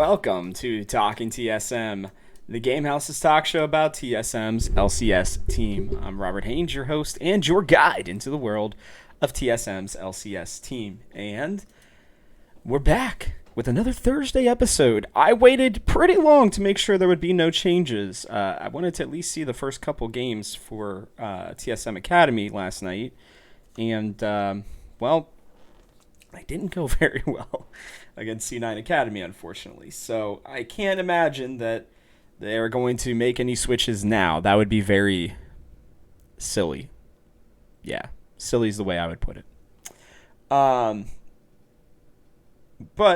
Welcome to Talking TSM, the Game House's talk show about TSM's LCS team. I'm Robert Haynes, your host and your guide into the world of TSM's LCS team. And we're back with another Thursday episode. I waited pretty long to make sure there would be no changes. I wanted to at least see the first couple games for TSM Academy last night. And, well, I didn't go very well against C9 Academy, unfortunately. So I can't imagine that they're going to make any switches now. That would be very silly. Yeah, silly is the way I would put it. But,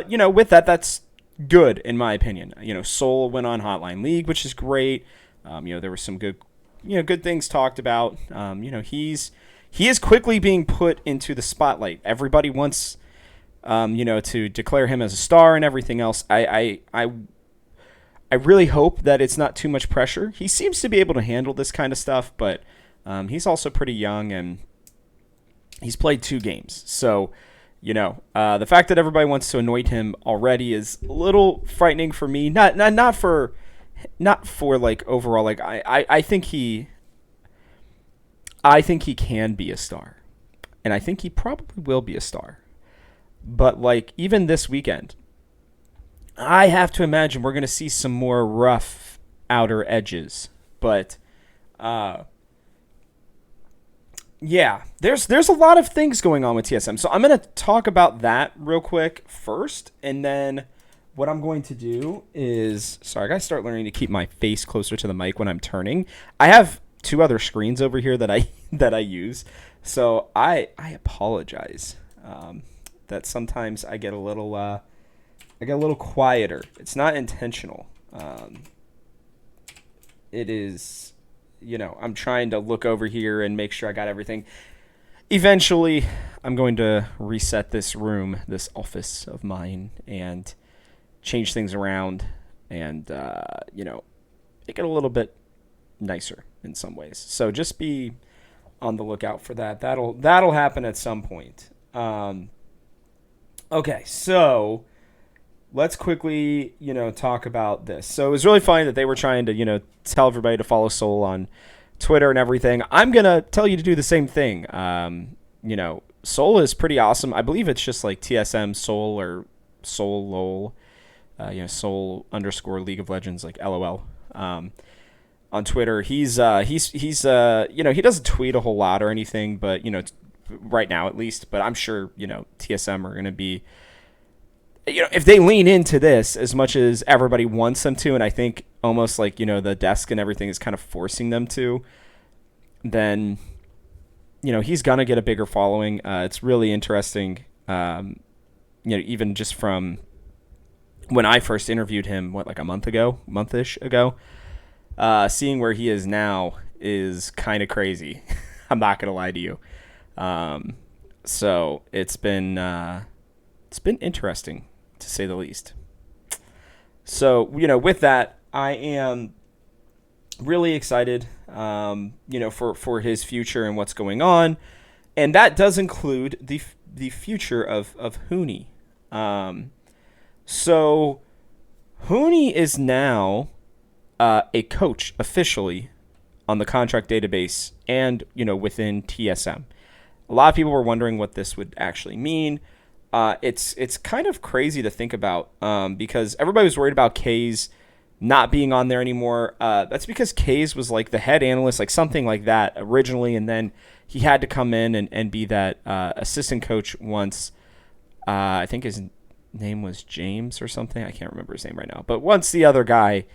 with that, that's good, in my opinion. Seoul went on Hotline League, which is great. There were some good things talked about. He is quickly being put into the spotlight. Everybody wants to declare him as a star and everything else. I really hope that it's not too much pressure. He seems to be able to handle this kind of stuff, but he's also pretty young and he's played 2 games. So, the fact that everybody wants to anoint him already is a little frightening for me. Not for like overall. Like I think he can be a star, and I think he probably will be a star. But, like, even this weekend, I have to imagine we're going to see some more rough outer edges. But, yeah, there's a lot of things going on with TSM. So I'm going to talk about that real quick first. And then what I'm going to do is... Sorry, I got to start learning to keep my face closer to the mic when I'm turning. I have 2 other screens over here that I use. So I apologize. That sometimes I get a little quieter. It's not intentional. It is, I'm trying to look over here and make sure I got everything. Eventually, I'm going to reset this room, this office of mine, and change things around and, make it a little bit nicer in some ways. So just be on the lookout for that. That'll happen at some point. Okay, so let's quickly, talk about this. So it was really funny that they were trying to, tell everybody to follow Soul on Twitter and everything. I'm going to tell you to do the same thing. Soul is pretty awesome. I believe it's just like TSM Soul or Soul LOL, Soul _ League of Legends, like LOL. On Twitter, he's he doesn't tweet a whole lot or anything, but, right now at least, but I'm sure, TSM are going to be, if they lean into this as much as everybody wants them to, and I think almost like, the desk and everything is kind of forcing them to, then, he's going to get a bigger following. It's really interesting, even just from when I first interviewed him, like a month-ish ago, seeing where he is now is kind of crazy. I'm not going to lie to you. So it's been interesting to say the least. So, with that, I am really excited, for his future and what's going on. And that does include the future of Huni. So Huni is now, a coach officially on the contract database and, within TSM. A lot of people were wondering what this would actually mean. It's kind of crazy to think about because everybody was worried about Kayys not being on there anymore. That's because Kayys was like the head analyst, like something like that originally, and then he had to come in and be that assistant coach once. I think his name was James or something. I can't remember his name right now. But once the other guy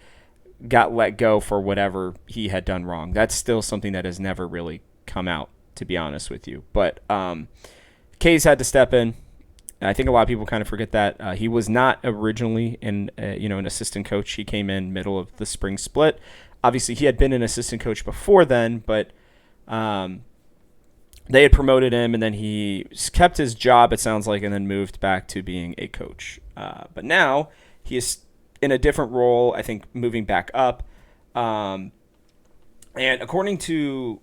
got let go for whatever he had done wrong, that's still something that has never really come out, to be honest with you. But Kayys had to step in. I think a lot of people kind of forget that. He was not originally an assistant coach. He came in middle of the spring split. Obviously, he had been an assistant coach before then, but they had promoted him, and then he kept his job, it sounds like, and then moved back to being a coach. But now he is in a different role, I think, moving back up. And according to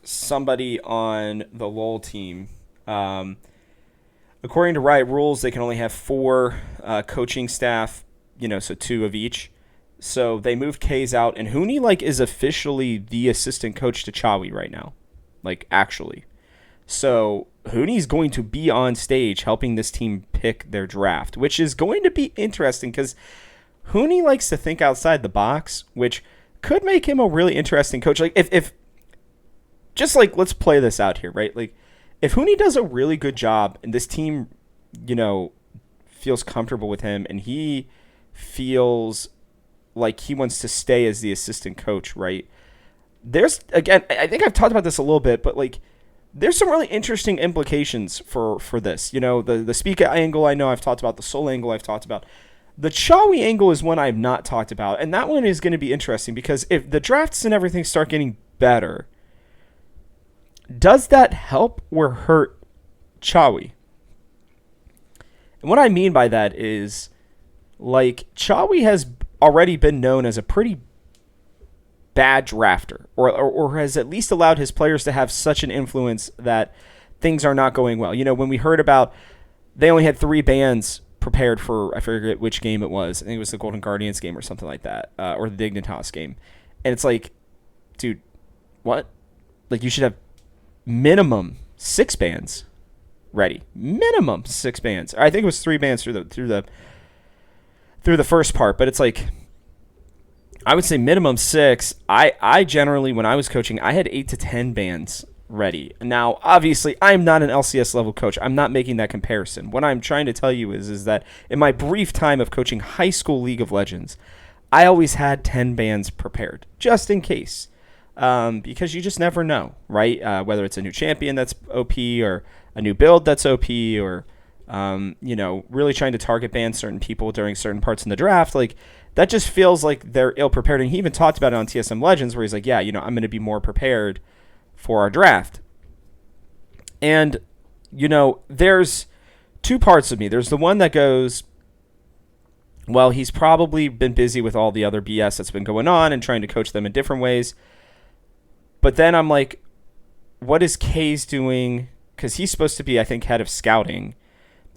somebody on the LoL team, according to Riot Rules, they can only have 4 coaching staff so 2 of each. So they moved Kayys out, and Huni like is officially the assistant coach to Chawi right now, like actually. So Huni's going to be on stage helping this team pick their draft, which is going to be interesting because Huni likes to think outside the box, which could make him a really interesting coach. Like if just like let's play this out here, right? Like if Huni does a really good job and this team, feels comfortable with him and he feels like he wants to stay as the assistant coach, right? There's again, I think I've talked about this a little bit, but like there's some really interesting implications for this. The Spica angle I know I've talked about, the Soul angle I've talked about. The Chawi angle is one I've not talked about, and that one is going to be interesting because if the drafts and everything start getting better, does that help or hurt Chawi? And what I mean by that is, like, Chawi has already been known as a pretty bad drafter, or has at least allowed his players to have such an influence that things are not going well. When we heard about they only had 3 bans prepared for, I forget which game it was. I think it was the Golden Guardians game or something like that, or the Dignitas game. And it's like, dude, what? Like, you should have minimum 6 bans ready. Minimum 6 bans. I think it was 3 bans through the first part, but it's like, I would say minimum 6. I generally, when I was coaching, I had 8 to 10 bans ready. Now, obviously, I'm not an LCS level coach. I'm not making that comparison. What I'm trying to tell you is that in my brief time of coaching high school League of Legends, I always had 10 bans prepared, just in case. Because you just never know, right? Whether it's a new champion that's OP or a new build that's OP or, really trying to target ban certain people during certain parts in the draft. Like, that just feels like they're ill-prepared. And he even talked about it on TSM Legends where he's like, yeah, I'm going to be more prepared for our draft. And, there's 2 parts of me. There's the one that goes, well, he's probably been busy with all the other BS that's been going on and trying to coach them in different ways. But then I'm like, what is Kayys doing? Because he's supposed to be, I think, head of scouting.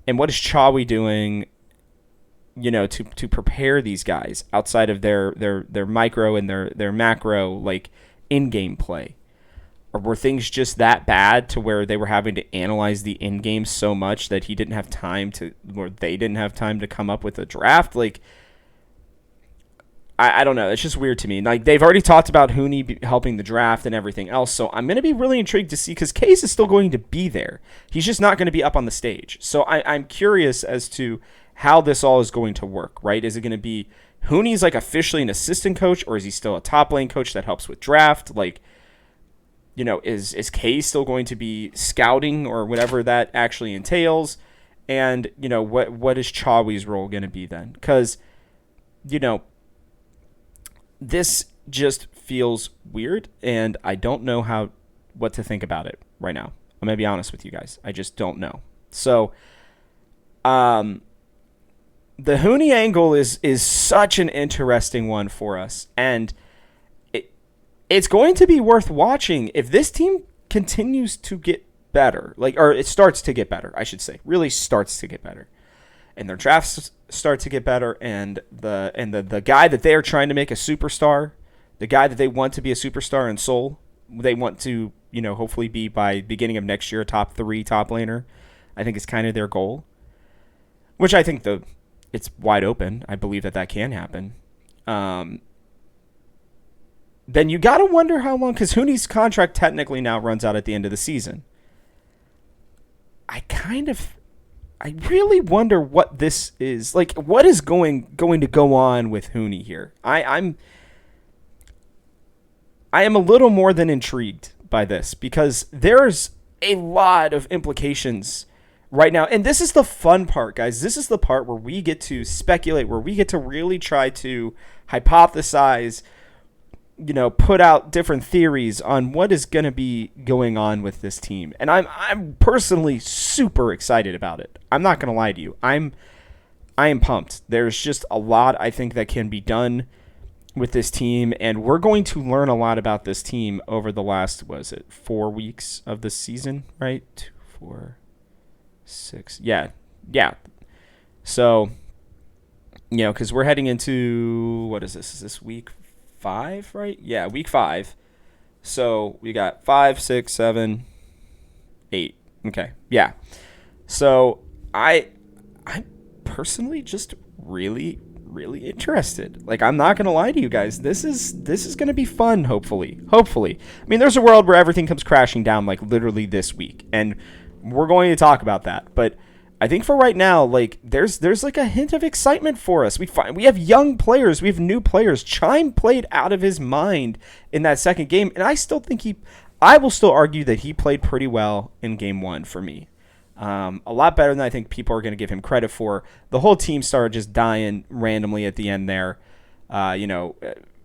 And what is Chawi doing, to prepare these guys outside of their micro and their macro, like, in-game play? Or were things just that bad to where they were having to analyze the in-game so much that they didn't have time to come up with a draft? Like, I don't know. It's just weird to me. Like, they've already talked about Huni helping the draft and everything else, so I'm going to be really intrigued to see, because Kayys is still going to be there. He's just not going to be up on the stage. So I'm curious as to how this all is going to work, right? Is it going to be Huni's, like, officially an assistant coach, or is he still a top lane coach that helps with draft? Like, is Kayys still going to be scouting or whatever that actually entails? And, what is Chawi's role going to be then? Because, this just feels weird, and I don't know what to think about it right now. I'm going to be honest with you guys. I just don't know. So, the Huni angle is such an interesting one for us, and it's going to be worth watching if this team continues to get better, or it starts to get better, I should say, really starts to get better. And their drafts start to get better, and the guy that they are trying to make a superstar, the guy that they want to be a superstar in Seoul, they want to, hopefully be by beginning of next year a top 3 top laner, I think is kind of their goal. Which I think it's wide open. I believe that can happen. Then you got to wonder how long, because Huni's contract technically now runs out at the end of the season. I really wonder what this is. Like, what is going to go on with Huni here? I am a little more than intrigued by this, because there's a lot of implications right now. And this is the fun part, guys. This is the part where we get to speculate, where we get to really try to hypothesize, put out different theories on what is going to be going on with this team. And I'm personally super excited about it. I'm not going to lie to you. I am pumped. There's just a lot, I think, that can be done with this team, and we're going to learn a lot about this team over the last, 4 weeks of the season, right? 2, 4, 6. Yeah. So because we're heading into, what is this? Is this week 5, right? Yeah, week 5. So we got 5, 6, 7, 8. Okay, yeah. So I'm personally just really, really interested. Like, I'm not gonna lie to you guys. This is gonna be fun. Hopefully. I mean, there's a world where everything comes crashing down, like literally this week, and we're going to talk about that. But I think for right now, like there's like a hint of excitement for us. We have young players, we have new players. Chime played out of his mind in that second game, and I will still argue that he played pretty well in game 1 for me. A lot better than I think people are going to give him credit for. The whole team started just dying randomly at the end there.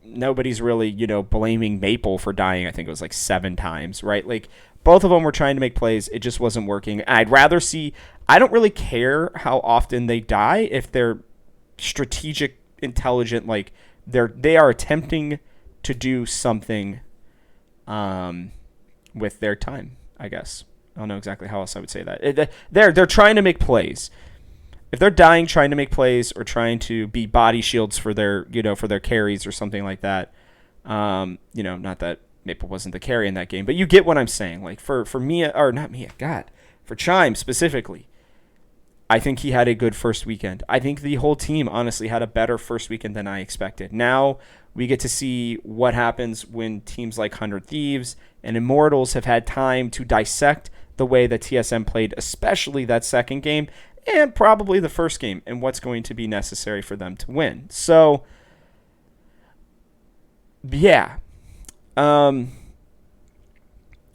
Nobody's really, blaming Maple for dying. I think it was like 7 times, right? Like, both of them were trying to make plays. It just wasn't working. I don't really care how often they die if they're strategic, intelligent, like they are attempting to do something with their time, I guess. I don't know exactly how else I would say that. They're trying to make plays. If they're dying trying to make plays or trying to be body shields for their carries or something like that, not that Maple wasn't the carry in that game, but you get what I'm saying. Like for Mia, or not Mia, God, for Chime specifically, I think he had a good first weekend. I think the whole team honestly had a better first weekend than I expected. Now we get to see what happens when teams like 100 Thieves and Immortals have had time to dissect the way that TSM played, especially that second game and probably the first game, and what's going to be necessary for them to win. So, yeah.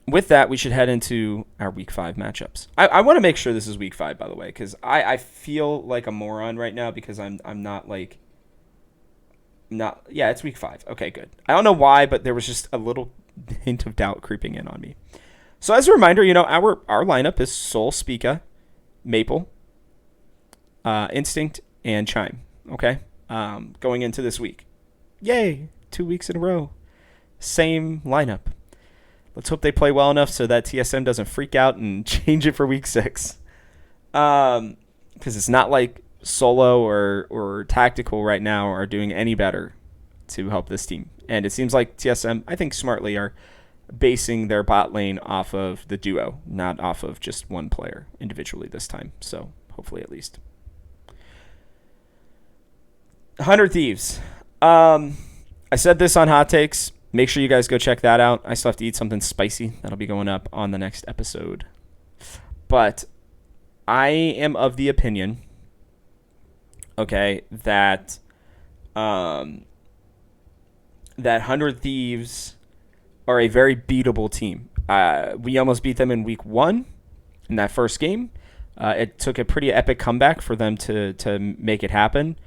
With that, we should head into our Week 5 matchups. I want to make sure this is Week 5, by the way, because I feel like a moron right now because I'm not like... Yeah, it's Week 5. Okay, good. I don't know why, but there was just a little hint of doubt creeping in on me. So as a reminder, our lineup is Soul, Spica, Maple, Instinct, and Chime. Okay? Going into this week. Yay! 2 weeks in a row. Same lineup. Let's hope they play well enough so that TSM doesn't freak out and change it for week 6. Because it's not like solo or tactical right now are doing any better to help this team. And it seems like TSM, I think smartly, are basing their bot lane off of the duo, not off of just one player individually this time. So hopefully at least. 100 Thieves. I said this on Hot Takes. Make sure you guys go check that out. I still have to eat something spicy. That'll be going up on the next episode. But I am of the opinion, okay, that 100 Thieves are a very beatable team. We almost beat them in week 1 in that first game. It took a pretty epic comeback for them to make it happen.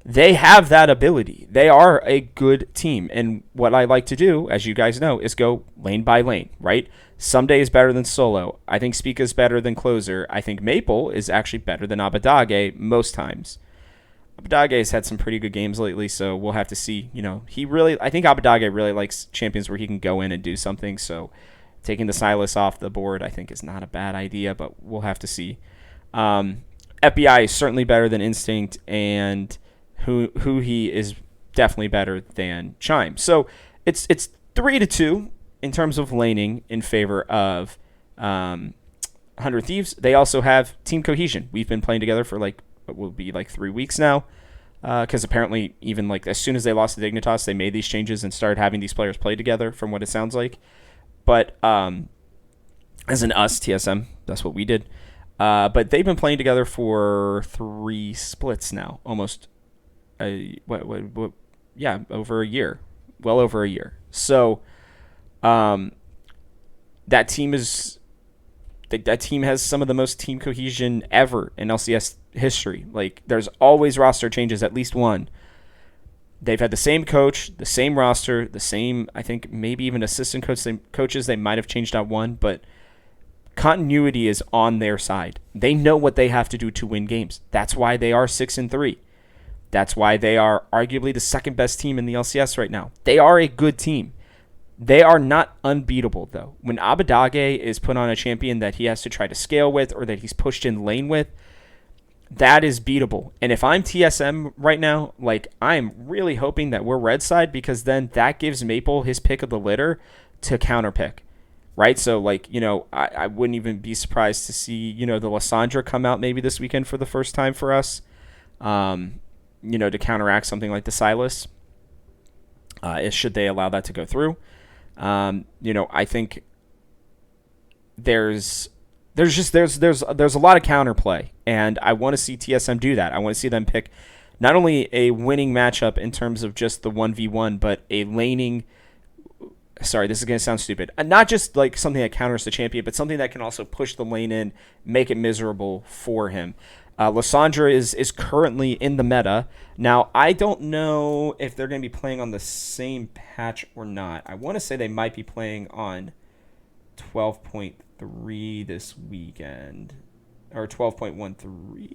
They have that ability. They are a good team. And what I like to do, as you guys know, is go lane by lane, right? Someday is better than solo. I think Spica is better than closer. I think Maple is actually better than Abadage most times. Abadage has had some pretty good games lately, so we'll have to see. I think Abadage really likes champions where he can go in and do something. So taking the Silas off the board, I think, is not a bad idea, but we'll have to see. FBI is certainly better than Instinct, and who he is definitely better than Chime. So it's 3-2 in terms of laning in favor of 100 Thieves. They also have team cohesion. We've been playing together for what will be 3 weeks now, because apparently even as soon as they lost to Dignitas, they made these changes and started having these players play together from what it sounds like. But as in us, TSM, that's what we did. But they've been playing together for 3 splits now, almost over a year, well over a year. So that team has some of the most team cohesion ever in LCS history. There's always roster changes, at least one. They've had the same coach, the same roster, the same, I think maybe even assistant coaches. They might have changed out one, but continuity is on their side. They know what they have to do to win games. That's why they are 6-3. That's why they are arguably the second best team in the LCS right now. They are a good team. They are not unbeatable, though. When Abadage is put on a champion that he has to try to scale with or that he's pushed in lane with, that is beatable. And if I'm TSM right now, like I'm really hoping that we're red side because then that gives Maple his pick of the litter to counter pick. Right? So like, I wouldn't even be surprised to see, the Lysandra come out maybe this weekend for the first time for us. To counteract something like the Silas. Should they allow that to go through. I think there's a lot of counterplay, and I want to see TSM do that. I want to see them pick not only a winning matchup in terms of just the 1v1, but a laning. Sorry, this is going to sound stupid. Not just like something that counters the champion, but something that can also push the lane in, make it miserable for him. Lysandra is currently in the meta. Now, I don't know if they're going to be playing on the same patch or not. I want to say they might be playing on 12.3 this weekend. Or 12.13.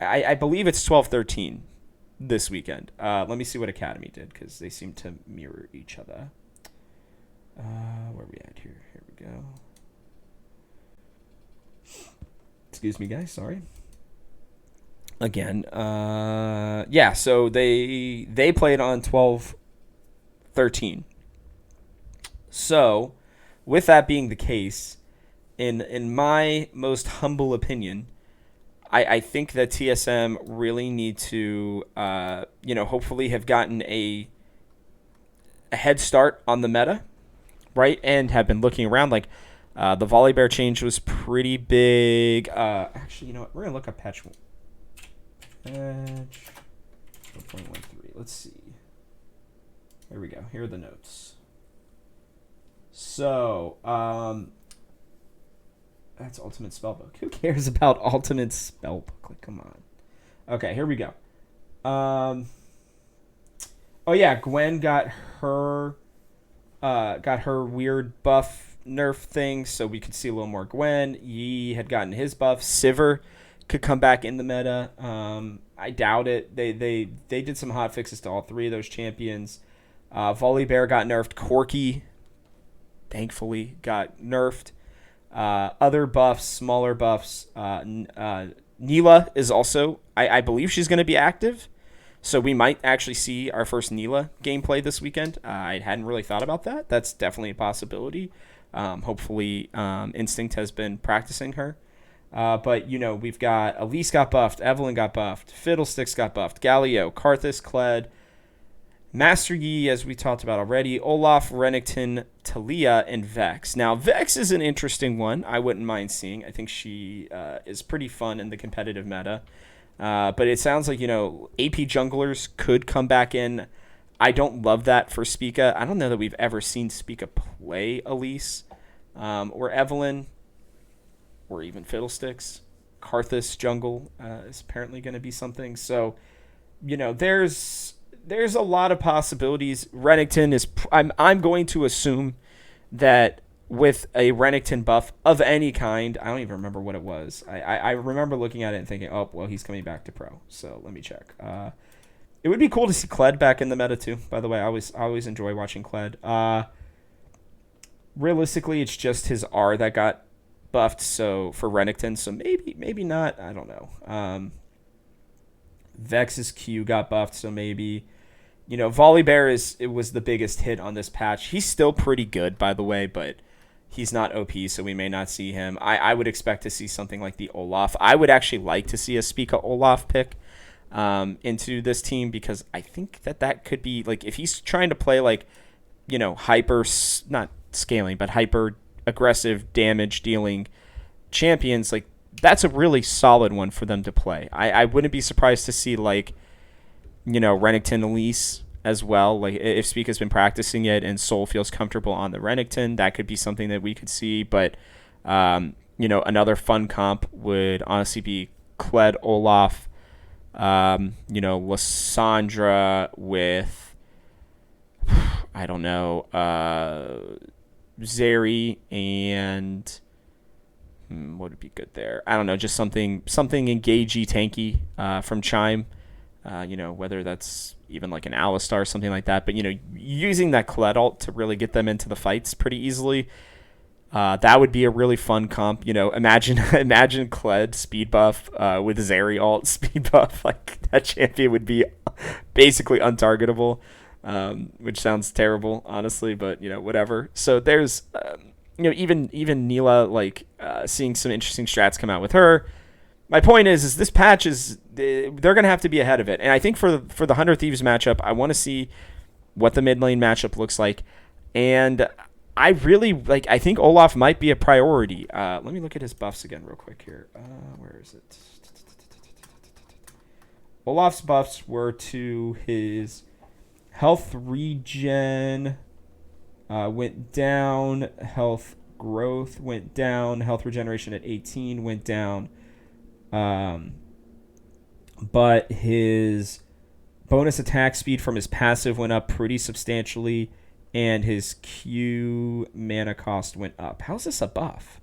I believe it's 12.13 this weekend. Let me see what Academy did, because they seem to mirror each other. Where are we at here? Here we go. Excuse me, guys. Sorry. Again, yeah. So they played on 12.13. So, with that being the case, in my most humble opinion, I think that TSM really need to, hopefully have gotten a head start on the meta, right? And have been looking around. Like, the Volibear change was pretty big. Actually, you know what? We're going to look up patch 1.13. Let's see. Here we go. Here are the notes. So, that's Ultimate Spellbook. Who cares about Ultimate Spellbook? Like, come on. Okay, here we go. Oh yeah, Gwen got her weird buff nerf thing, so we could see a little more Gwen. Yi had gotten his buff. Sivir could come back in the meta. I doubt it. They did some hot fixes to all three of those champions. Volibear got nerfed. Corki, thankfully, got nerfed. Other buffs, smaller buffs. Neela is also, I believe she's going to be active. So we might actually see our first Neela gameplay this weekend. I hadn't really thought about that. That's definitely a possibility. Hopefully Instinct has been practicing her. But, we've got Elise got buffed, Evelyn got buffed, Fiddlesticks got buffed, Galio, Karthus, Kled, Master Yi, as we talked about already, Olaf, Renekton, Talia, and Vex. Now, Vex is an interesting one. I wouldn't mind seeing. I think she is pretty fun in the competitive meta. But it sounds like, AP junglers could come back in. I don't love that for Spica. I don't know that we've ever seen Spica play Elise or Evelyn or even Fiddlesticks. Karthus jungle is apparently going to be something. So, there's a lot of possibilities. Renekton is. I'm going to assume that with a Renekton buff of any kind, I don't even remember what it was. I remember looking at it and thinking, oh well, he's coming back to pro. So let me check. It would be cool to see Kled back in the meta too. By the way, I always enjoy watching Kled. Realistically, it's just his R that got buffed. So for Renekton, so maybe not. I don't know. Vex's Q got buffed, so maybe. Volibear it was the biggest hit on this patch. He's still pretty good, by the way, but he's not OP, so we may not see him. I would expect to see something like the Olaf. I would actually like to see a Spica Olaf pick into this team, because I think that could be, like, if he's trying to play, like, hyper, not scaling, but hyper aggressive damage dealing champions, like, that's a really solid one for them to play. I wouldn't be surprised to see, like, Renekton Elise as well. Like, if Spica's been practicing it and Soul feels comfortable on the Renekton, that could be something that we could see. But, another fun comp would honestly be Kled Olaf, Lysandra with, I don't know, Zeri and what would be good there? I don't know, just something engagey, tanky from Chime. Whether that's even like an Alistar or something like that. But, using that Kled ult to really get them into the fights pretty easily. That would be a really fun comp. Imagine imagine Kled speed buff with Zeri alt speed buff. Like that champion would be basically untargetable, which sounds terrible, honestly. But whatever. So there's even Neela, like seeing some interesting strats come out with her. My point is this patch is they're gonna have to be ahead of it, and I think for the 100 Thieves matchup, I want to see what the mid lane matchup looks like, and I really like. I think Olaf might be a priority. Let me look at his buffs again real quick here. Where is it? Olaf's buffs were to his health regen went down, health growth went down, health regeneration at 18 went down. But his bonus attack speed from his passive went up pretty substantially, and his Q mana cost went up. How's this a buff?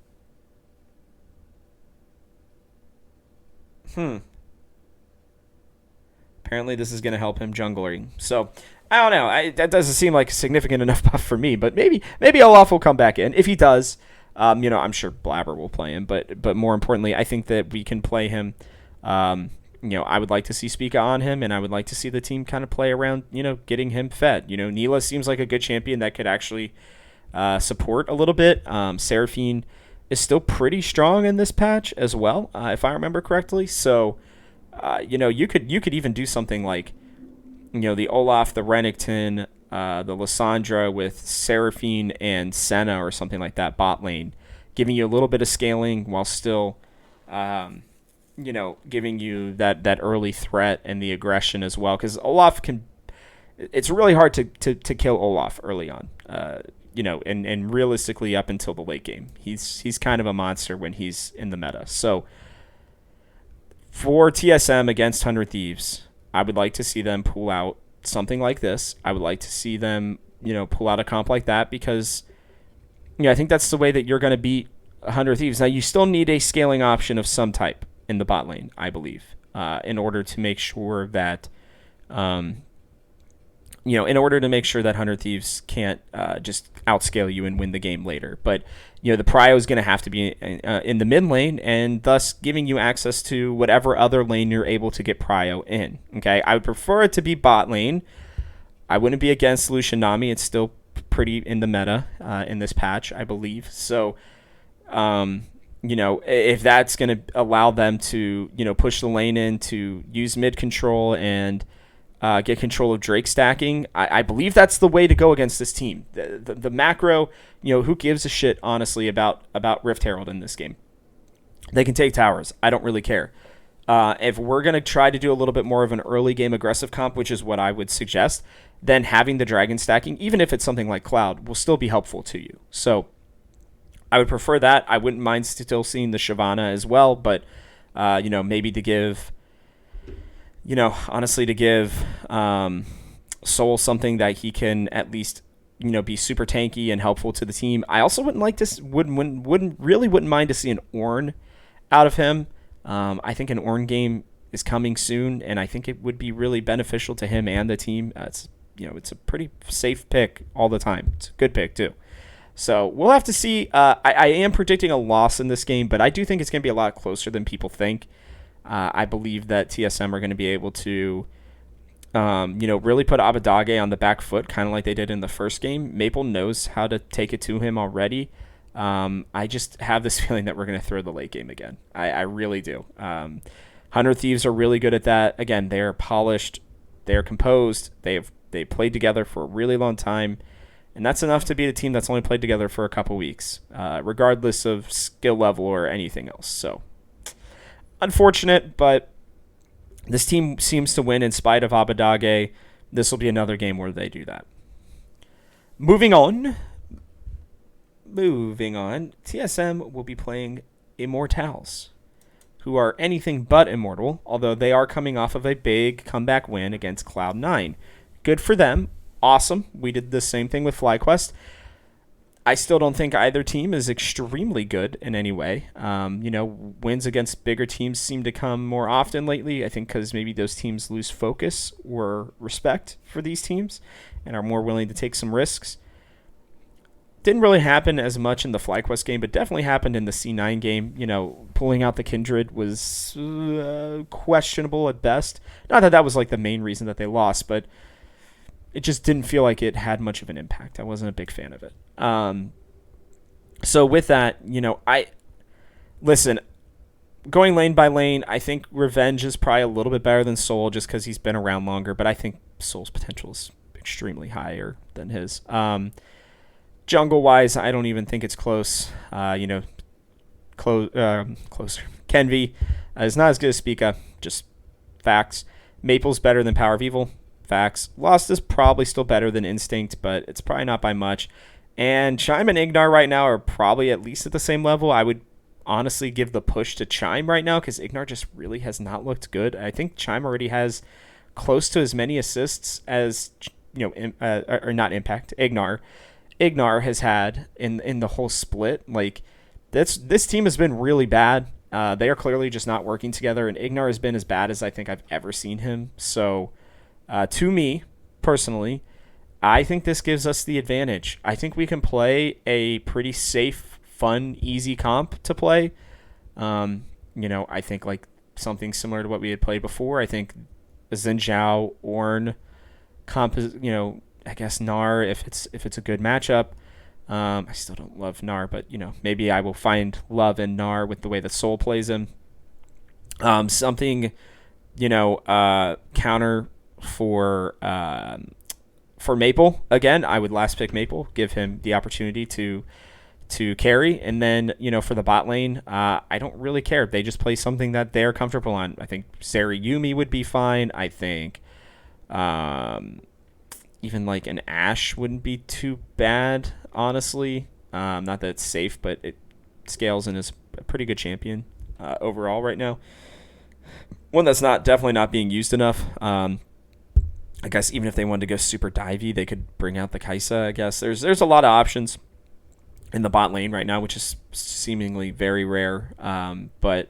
Apparently this is going to help him jungling. So, I don't know. That doesn't seem like a significant enough buff for me, but maybe Olaf will come back in. If he does, I'm sure Blabber will play him, but more importantly, I think that we can play him. I would like to see Spica on him, and I would like to see the team kind of play around, getting him fed. Neela seems like a good champion that could actually support a little bit. Seraphine is still pretty strong in this patch as well, if I remember correctly. So, you could even do something like, the Olaf, the Renekton, the Lissandra with Seraphine and Senna or something like that bot lane, giving you a little bit of scaling while still, giving you that early threat and the aggression as well. Because Olaf it's really hard to kill Olaf early on, and realistically up until the late game. He's kind of a monster when he's in the meta. So for TSM against 100 Thieves, I would like to see them pull out something like this. I would like to see them, pull out a comp like that because, I think that's the way that you're going to beat 100 Thieves. Now, you still need a scaling option of some type in the bot lane, I believe, in order to make sure that, in order to make sure that 100 Thieves can't just outscale you and win the game later. But, the prio is going to have to be in the mid lane, and thus giving you access to whatever other lane you're able to get prio in. Okay, I would prefer it to be bot lane. I wouldn't be against Lucian Nami. It's still pretty in the meta in this patch, I believe. So, if that's going to allow them to, push the lane in to use mid control and get control of Drake stacking, I believe that's the way to go against this team. The macro, who gives a shit, honestly, about Rift Herald in this game? They can take towers. I don't really care. If we're going to try to do a little bit more of an early game aggressive comp, which is what I would suggest, then having the dragon stacking, even if it's something like Cloud, will still be helpful to you. So I would prefer that. I wouldn't mind still seeing the Shyvana as well, but, maybe to give... honestly, to give Soul something that he can at least, be super tanky and helpful to the team. I also wouldn't mind to see an Ornn out of him. I think an Ornn game is coming soon, and I think it would be really beneficial to him and the team. It's a pretty safe pick all the time. It's a good pick too. So we'll have to see. I am predicting a loss in this game, but I do think it's going to be a lot closer than people think. I believe that TSM are going to be able to, really put Abadage on the back foot, kind of like they did in the first game. Maple knows how to take it to him already. I just have this feeling that we're going to throw the late game again. I really do. 100 Thieves are really good at that. Again, they're polished. They're composed. They played together for a really long time. And that's enough to beat a team that's only played together for a couple weeks, regardless of skill level or anything else. So, unfortunate, but this team seems to win in spite of Abadage. This will be another game where they do that. Moving on. TSM will be playing Immortals, who are anything but immortal, although they are coming off of a big comeback win against Cloud9. Good for them. Awesome. We did the same thing with FlyQuest. I still don't think either team is extremely good in any way. Wins against bigger teams seem to come more often lately. I think because maybe those teams lose focus or respect for these teams and are more willing to take some risks. didn't really happen as much in the FlyQuest game, but definitely happened in the C9 game. Pulling out the Kindred was questionable at best. Not that that was like the main reason that they lost, but it just didn't feel like it had much of an impact. I wasn't a big fan of it. So with that, I listen. Going lane by lane, I think Revenge is probably a little bit better than Soul just because he's been around longer, but I think Soul's potential is extremely higher than his. Jungle-wise, I don't even think it's close. Closer. Kenvi is not as good as Spica, just facts. Maple's better than Power of Evil, facts. Lost is probably still better than Instinct, but it's probably not by much. And Chime and Ignar right now are probably at least at the same level. I would honestly give the push to Chime right now because Ignar just really has not looked good. I think Chime already has close to as many assists as or not Impact, Ignar has had in the whole split. Like this team has been really bad. They are clearly just not working together, and Ignar has been as bad as I think I've ever seen him. So to me personally, I think this gives us the advantage. I think we can play a pretty safe, fun, easy comp to play. I think like something similar to what we had played before. I think Xin Zhao, Ornn, comp is, I guess Gnar if it's a good matchup. I still don't love Gnar, but maybe I will find love in Gnar with the way that Soul plays him. Something, counter for Maple. Again, I would last pick Maple, give him the opportunity to carry, and then for the bot lane, I don't really care. They just play something that they're comfortable on. I think Sari Yumi would be fine. I think even like an Ashe wouldn't be too bad, honestly. Not that it's safe, but it scales and is a pretty good champion overall right now. One that's definitely not being used enough. I guess even if they wanted to go super divey, they could bring out the Kayys. I guess there's a lot of options in the bot lane right now, which is seemingly very rare. But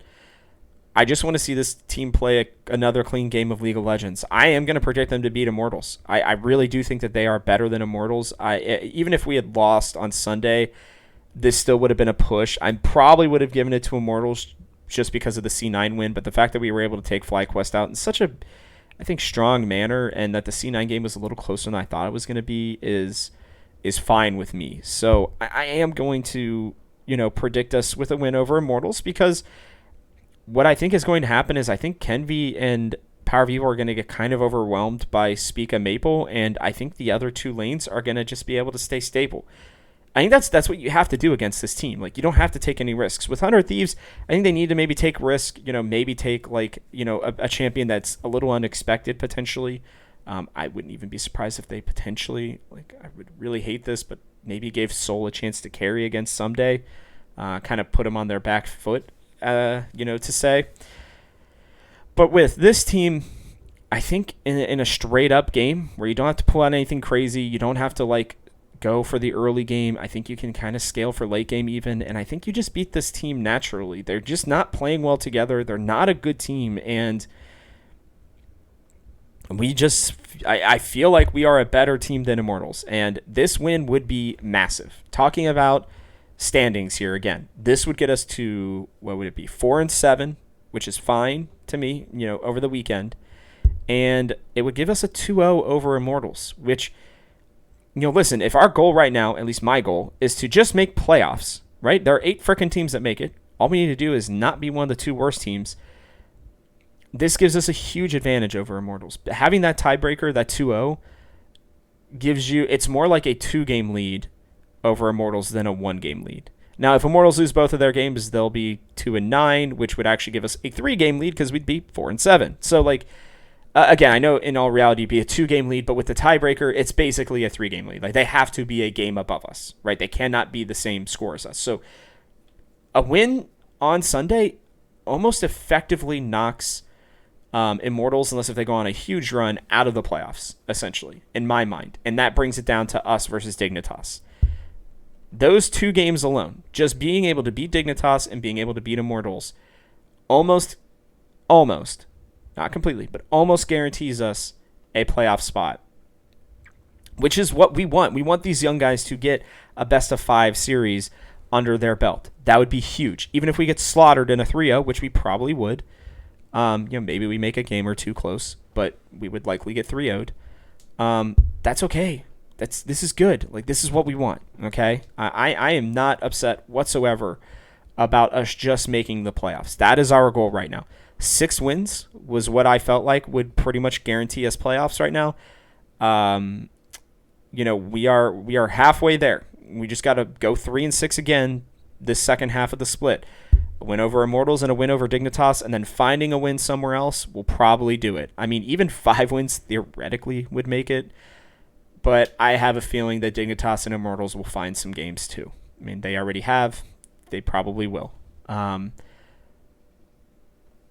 I just want to see this team play another clean game of League of Legends. I am going to predict them to beat Immortals. I really do think that they are better than Immortals. Even if we had lost on Sunday, this still would have been a push. I probably would have given it to Immortals just because of the C9 win, but the fact that we were able to take FlyQuest out in such a, I think, strong manner, and that the C9 game was a little closer than I thought it was going to be is fine with me. So I am going to, predict us with a win over Immortals, because what I think is going to happen is I think Kenvi and Power of Evil are going to get kind of overwhelmed by Spica Maple, and I think the other two lanes are going to just be able to stay stable. I think that's what you have to do against this team. Like, you don't have to take any risks. With 100 Thieves, I think they need to maybe take risk, maybe take a champion that's a little unexpected potentially. I wouldn't even be surprised if they potentially, I would really hate this, but maybe gave Soul a chance to carry against someday, kind of put them on their back foot, to say. But with this team, I think in a straight up game where you don't have to pull out anything crazy, you don't have to go for the early game, I think you can kind of scale for late game even, and I think you just beat this team naturally. They're just not playing well together. They're not a good team, and I feel like we are a better team than Immortals, and this win would be massive. Talking about standings here again, this would get us to, what would it be, 4-7, which is fine to me, over the weekend, and it would give us a 2-0 over Immortals, which, listen, if our goal right now, at least my goal, is to just make playoffs, right? There are 8 frickin' teams that make it. All we need to do is not be one of the 2 worst teams. This gives us a huge advantage over Immortals. Having that tiebreaker, that 2-0, gives you, it's more like a 2-game lead over Immortals than a 1-game lead. Now, if Immortals lose both of their games, they'll be 2-9, which would actually give us a 3-game lead because we'd be 4-7. So, again, I know in all reality it'd be a 2-game lead, but with the tiebreaker, it's basically a 3-game lead. They have to be a game above us, right? They cannot be the same score as us. So a win on Sunday almost effectively knocks Immortals, unless if they go on a huge run, out of the playoffs, essentially, in my mind. And that brings it down to us versus Dignitas. Those 2 games alone, just being able to beat Dignitas and being able to beat Immortals, almost, not completely, but almost guarantees us a playoff spot. which is what we want. We want these young guys to get a best of 5 series under their belt. That would be huge. Even if we get slaughtered in a 3-0, which we probably would, maybe we make a game or two close, but we would likely get 3-0'd. That's okay. This is good. Like, this is what we want, okay? I am not upset whatsoever about us just making the playoffs. That is our goal right now. 6 wins was what I felt like would pretty much guarantee us playoffs right now. We are halfway there. We just got to go 3-6 again this second half of the split. A win over Immortals and a win over Dignitas, and then finding a win somewhere else will probably do it. I mean, even 5 wins theoretically would make it, but I have a feeling that Dignitas and Immortals will find some games too. I mean, they already have. They probably will.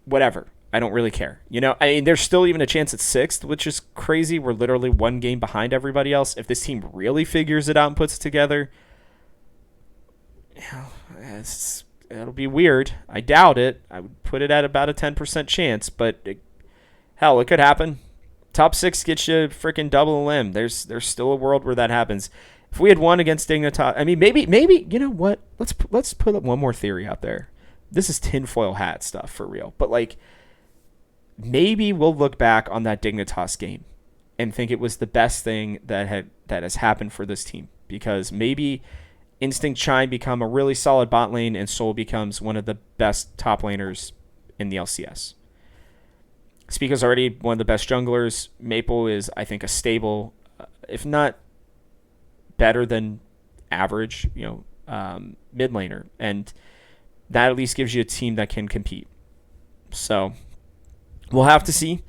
Whatever. I don't really care. There's still even a chance at 6th, which is crazy. We're literally 1 game behind everybody else. If this team really figures it out and puts it together, it'll be weird. I doubt it. I would put it at about a 10% chance, but it could happen. Top 6 gets you freaking double a limb. There's still a world where that happens. If we had won against Dignitas, I mean, maybe you know what? Let's put one more theory out there. This is tinfoil hat stuff for real, but like, maybe we'll look back on that Dignitas game and think it was the best thing that has happened for this team, because maybe Instinct Chime become a really solid bot lane and Soul becomes one of the best top laners in the LCS. Spica's already one of the best junglers. Maple is, I think, a stable, if not better than average, mid laner, and that at least gives you a team that can compete. So we'll have to see.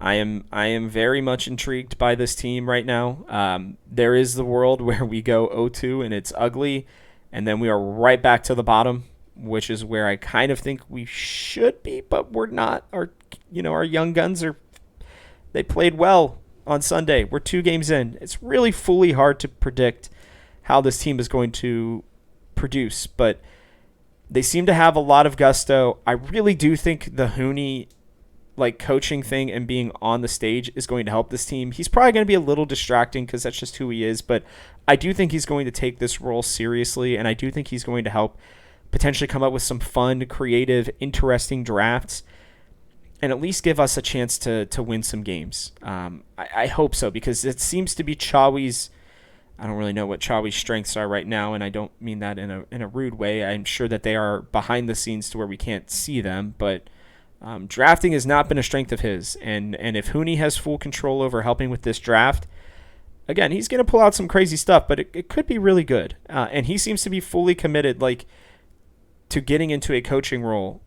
I am very much intrigued by this team right now. There is the world where we go 0-2 and it's ugly, and then we are right back to the bottom, which is where I kind of think we should be, but we're not. Our young guns they played well on Sunday. We're 2 games in. It's really fully hard to predict how this team is going to produce, but they seem to have a lot of gusto. I really do think the Huni coaching thing and being on the stage is going to help this team. He's probably going to be a little distracting because that's just who he is, but I do think he's going to take this role seriously, and I do think he's going to help potentially come up with some fun, creative, interesting drafts and at least give us a chance to win some games. I hope so, because it seems to be Chawi's. I don't really know what Chawi's strengths are right now, and I don't mean that in a rude way. I'm sure that they are behind the scenes to where we can't see them, but drafting has not been a strength of his. And if Huni has full control over helping with this draft, again, he's going to pull out some crazy stuff, but it could be really good. And he seems to be fully committed to getting into a coaching role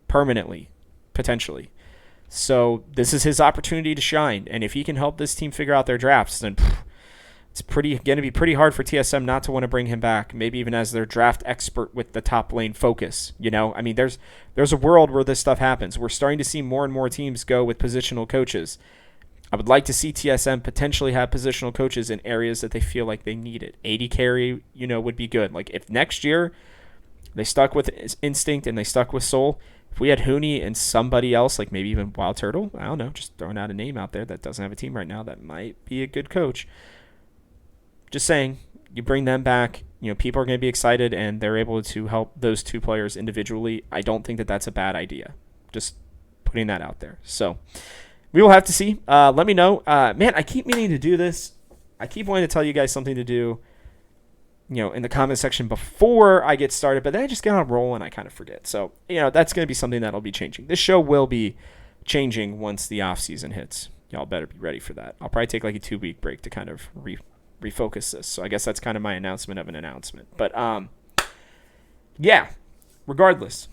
permanently, potentially. So this is his opportunity to shine. And if he can help this team figure out their drafts, then it's going to be pretty hard for TSM not to want to bring him back, maybe even as their draft expert with the top lane focus. I mean, there's a world where this stuff happens. We're starting to see more and more teams go with positional coaches. I would like to see TSM potentially have positional coaches in areas that they feel like they need it. AD carry, would be good. Like, if next year they stuck with Instinct and they stuck with Soul, if we had Huni and somebody else, like maybe even Wild Turtle, I don't know, just throwing out a name out there that doesn't have a team right now, that might be a good coach. Just saying, you bring them back, people are going to be excited, and they're able to help those 2 players individually. I don't think that that's a bad idea. Just putting that out there. So we will have to see. Let me know. Man, I keep meaning to do this. I keep wanting to tell you guys something to do, in the comment section before I get started, but then I just get on a roll and I kind of forget. So, that's going to be something that'll be changing. This show will be changing once the off season hits. Y'all better be ready for that. I'll probably take a 2-week break to kind of refocus this. So I guess that's kind of my announcement of an announcement. But yeah, regardless,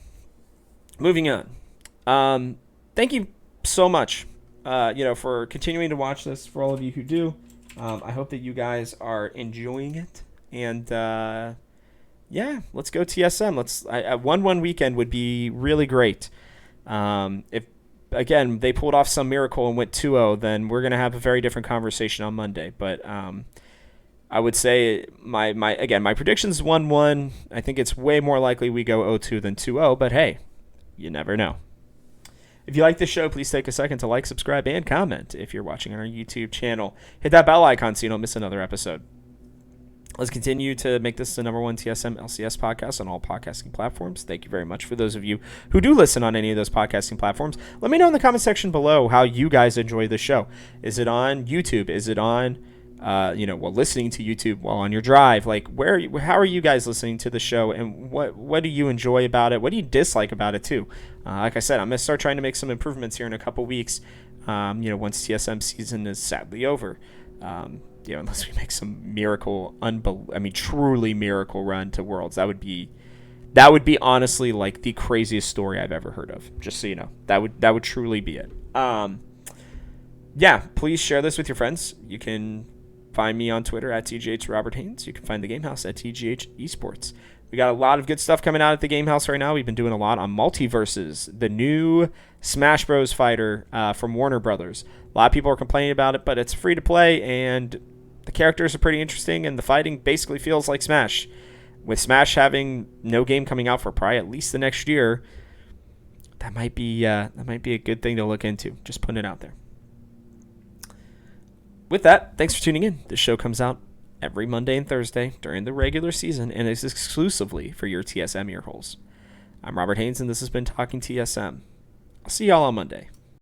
moving on. Thank you so much, for continuing to watch this. For all of you who do, I hope that you guys are enjoying it. And yeah, let's go TSM. A 1-1 weekend would be really great. If again they pulled off some miracle and went 2-0, then we're gonna have a very different conversation on Monday. But I would say my prediction's 1-1. I think it's way more likely we go 0-2 than 2-0, but hey, you never know. If you like this show, please take a second to like, subscribe, and comment if you're watching on our YouTube channel. Hit that bell icon so you don't miss another episode. Let's continue to make this the number one TSM LCS podcast on all podcasting platforms. Thank you very much for those of you who do listen on any of those podcasting platforms. Let me know in the comment section below how you guys enjoy the show. Is it on YouTube? Is it on, listening to YouTube while on your drive? Like, how are you guys listening to the show, and what do you enjoy about it? What do you dislike about it too? Like I said, I'm gonna start trying to make some improvements here in a couple weeks. Once TSM season is sadly over. Unless we make some truly miracle run to Worlds, that would be honestly like the craziest story I've ever heard of. Just so you know, that would truly be it. Please share this with your friends. You can find me on Twitter at TGH Robert Haynes. You can find the Game House at TGH Esports. We got a lot of good stuff coming out at the Game House right now. We've been doing a lot on Multiverses, the new Smash Bros. Fighter from Warner Brothers. A lot of people are complaining about it, but it's free to play, and the characters are pretty interesting, and the fighting basically feels like Smash. With Smash having no game coming out for probably at least the next year, that might be a good thing to look into. Just putting it out there. With that, thanks for tuning in. This show comes out every Monday and Thursday during the regular season, and is exclusively for your TSM earholes. I'm Robert Haynes, and this has been Talking TSM. I'll see y'all on Monday.